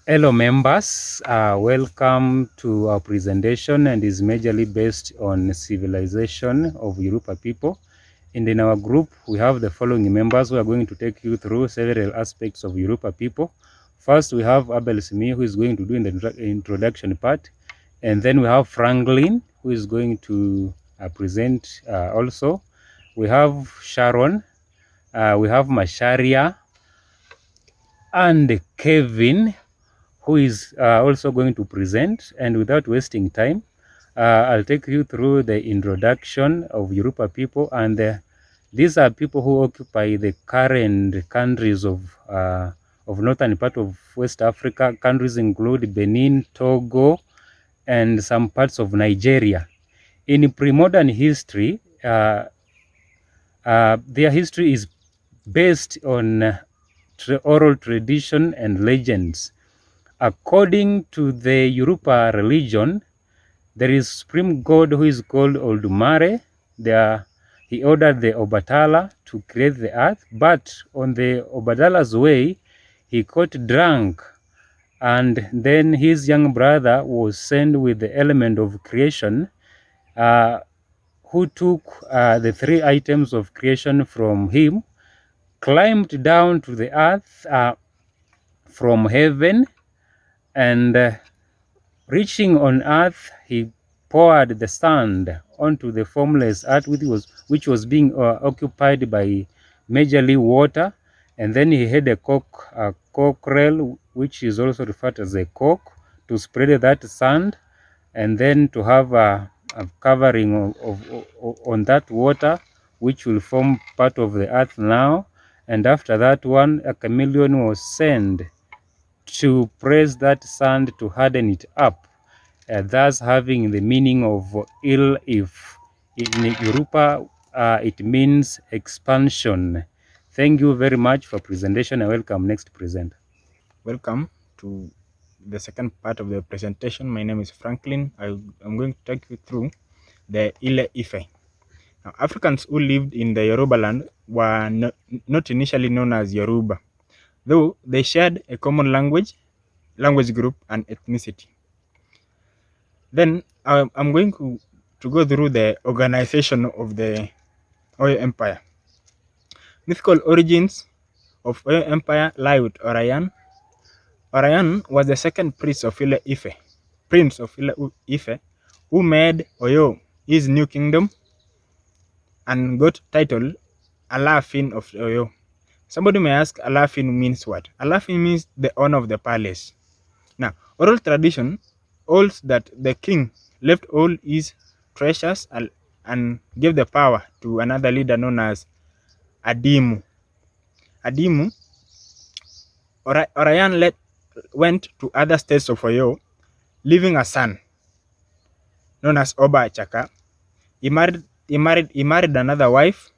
Hello members, welcome to our presentation and is majorly based on civilization of Yoruba people. And in our group, we have the following members who are going to take you through several aspects of Yoruba people. First, we have Abel Simi, who is going to do the introduction part. And then we have Franklin, who is going to present also. We have Sharon, we have Masharia, and Kevin, who is also going to present. And without wasting time, I'll take you through the introduction of Yoruba people. And these are people who occupy the current countries of northern part of West Africa. Countries include Benin, Togo, and some parts of Nigeria. In pre-modern history, their history is based on oral tradition and legends. According to the Yoruba religion, there is supreme god who is called Oldumare. He ordered the Obatala to create the earth, but on the Obatala's way, he got drunk, and then his young brother was sent with the element of creation, who took the three items of creation from him, climbed down to the earth from heaven, and reaching on earth, he poured the sand onto the formless earth, which was being occupied by majorly water. And then he had a cockerel, which is also referred as a cock, to spread that sand, and then to have a covering on that water, which will form part of the earth now. And after that one, a chameleon was sent to press that sand to harden it up, thus having the meaning of ill if. In Yoruba, it means expansion. Thank you very much for presentation, and welcome next presenter. Welcome to the second part of the presentation. My name is Franklin. I'm going to take you through the Ile Ife. Now, Africans who lived in the Yoruba land were not initially known as Yoruba, though they shared a common language group, and ethnicity. Then I'm going to go through the organization of the Oyo Empire. Mythical origins of Oyo Empire lie with Orayan. Orayan was the second prince of Ile Ife, who made Oyo his new kingdom and got title Alaafin of Oyo. Somebody may ask, Alaafin means what? Alaafin means the owner of the palace. Now, oral tradition holds that the king left all his treasures and gave the power to another leader known as Adimu. Adimu, Orayan went to other states of Oyo, leaving a son known as Oba Achaka. He married another wife.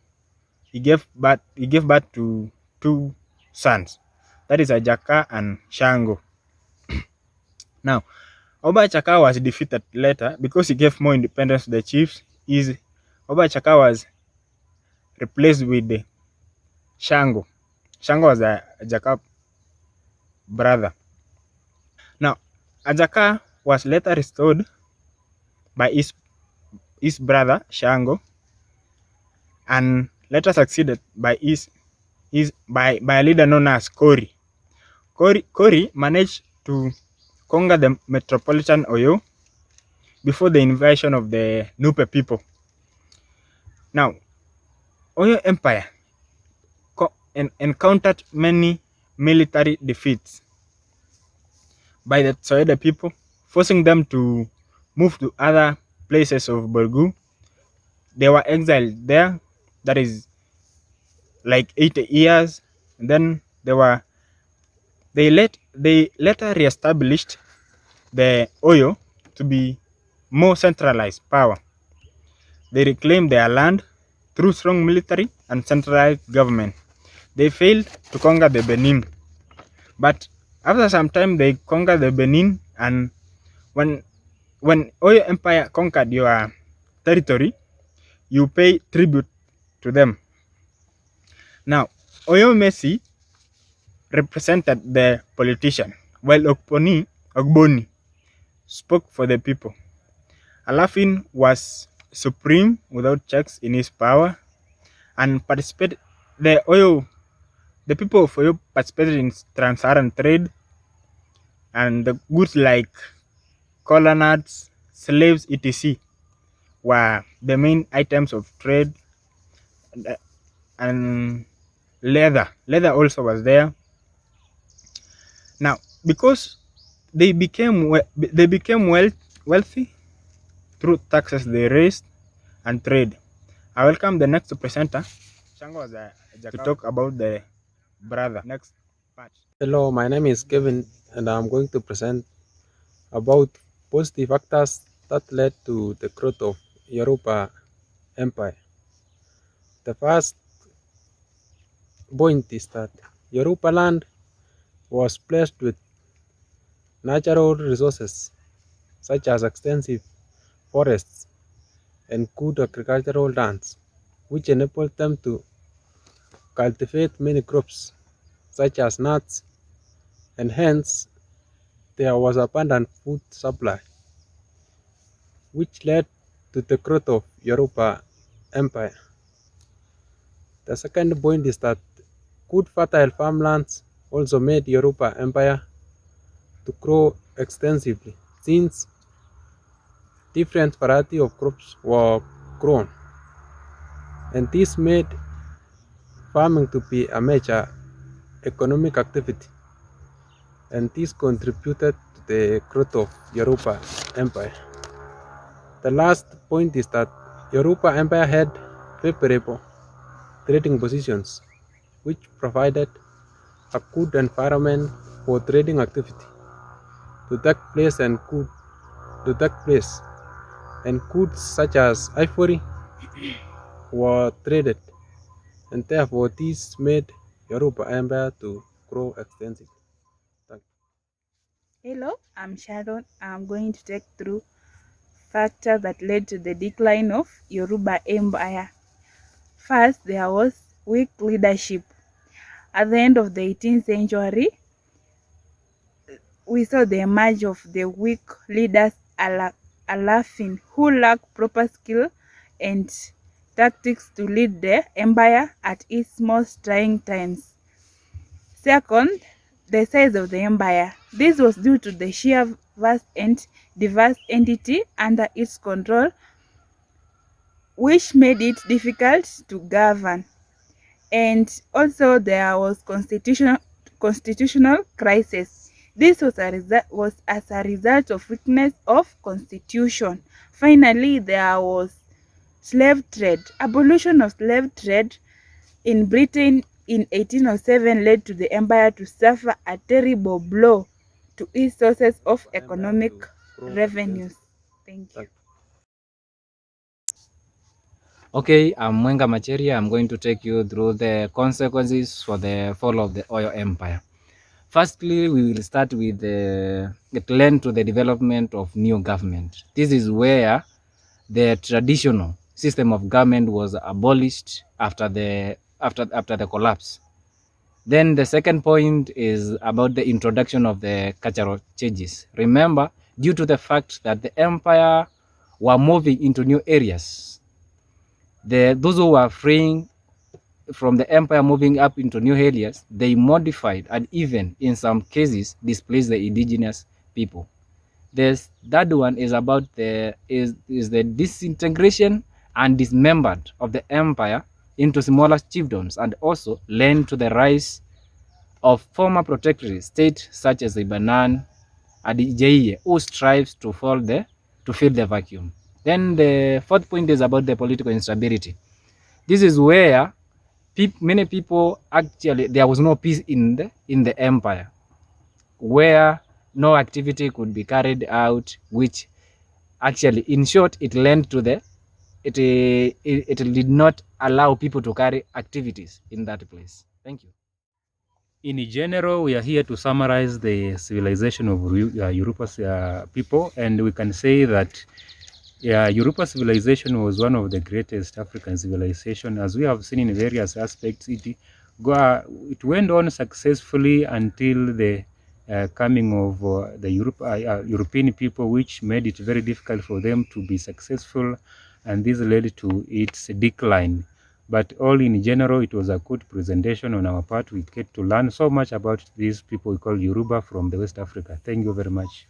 He gave birth to two sons. That is Ajaka and Shango. Now, Oba Achaka was defeated later because he gave more independence to the chiefs. Oba Achaka was replaced with Shango. Shango was Ajaka brother. Now, Ajaka was later restored by his brother Shango, and later succeeded by by a leader known as Kori. Kori managed to conquer the metropolitan Oyo before the invasion of the Nupe people. Now, Oyo Empire encountered many military defeats by the Soeda people, forcing them to move to other places of Borgu. They were exiled there, that is like 80 years. And then they later reestablished the Oyo to be more centralized power. They reclaimed their land through strong military and centralized government. They failed to conquer the Benin, but after some time they conquered the Benin. And when Oyo Empire conquered your territory, you pay tribute to them. Now, Oyo Messi represented the politician. while Ogboni spoke for the people. Alafin was supreme without checks in his power and participated the people of Oyo participated in trans-Saharan trade, and the goods like cola nuts, slaves, etc. were the main items of trade, and leather. Leather also was there. Now, because they became wealthy through taxes they raised and trade. I welcome the next presenter, Shango, to talk about the brother. Next part. Hello, my name is Kevin, and I'm going to present about positive factors that led to the growth of Yoruba Empire. The first point is that Yoruba land was blessed with natural resources such as extensive forests and good agricultural lands, which enabled them to cultivate many crops such as nuts, and hence there was abundant food supply, which led to the growth of Yoruba Empire. The second point is that good fertile farmlands also made Yoruba Empire to grow extensively, since different variety of crops were grown, and this made farming to be a major economic activity, and this contributed to the growth of Yoruba Empire. The last point is that Yoruba Empire had favorable trading positions, which provided a good environment for trading activity to take place, and goods such as ivory were traded, and therefore this made Yoruba Empire to grow extensively. Thank you. Hello, I'm Sharon. I'm going to take through factors that led to the decline of Yoruba Empire. First, there was weak leadership. At the end of the 18th century, we saw the emerge of the weak leaders Alafin, who lacked proper skill and tactics to lead the empire at its most trying times. Second, the size of the empire. This was due to the sheer vast and diverse entity under its control, which made it difficult to govern. And also there was constitutional crisis. This was as a result of weakness of constitution. Finally, there was slave trade. Abolition of slave trade in Britain in 1807 led to the empire to suffer a terrible blow to its sources of economic revenues. Thank you. Okay, I'm Mwenga Macheria. I'm going to take you through the consequences for the fall of the oil empire. Firstly, we will start with it led to the development of new government. This is where the traditional system of government was abolished after the collapse. Then the second point is about the introduction of the cultural changes. Remember, due to the fact that the empire were moving into new areas, those who were freeing from the empire moving up into new areas, they modified and even in some cases displaced the indigenous people. The third one is about the disintegration and dismemberment of the empire into smaller chiefdoms, and also led to the rise of former protectorate states such as Ibanan and Ijaiye, who strives to fill the vacuum. Then the fourth point is about the political instability. This is where many people actually, there was no peace in the empire, where no activity could be carried out, which actually, in short, it led to it did not allow people to carry activities in that place. Thank you. In general, we are here to summarize the civilization of Yoruba's people, and we can say that Yoruba civilization was one of the greatest African civilization. As we have seen in various aspects, it went on successfully until the coming of the European people, which made it very difficult for them to be successful, and this led to its decline. But all in general, it was a good presentation on our part. We get to learn so much about these people we call Yoruba from the West Africa. Thank you very much.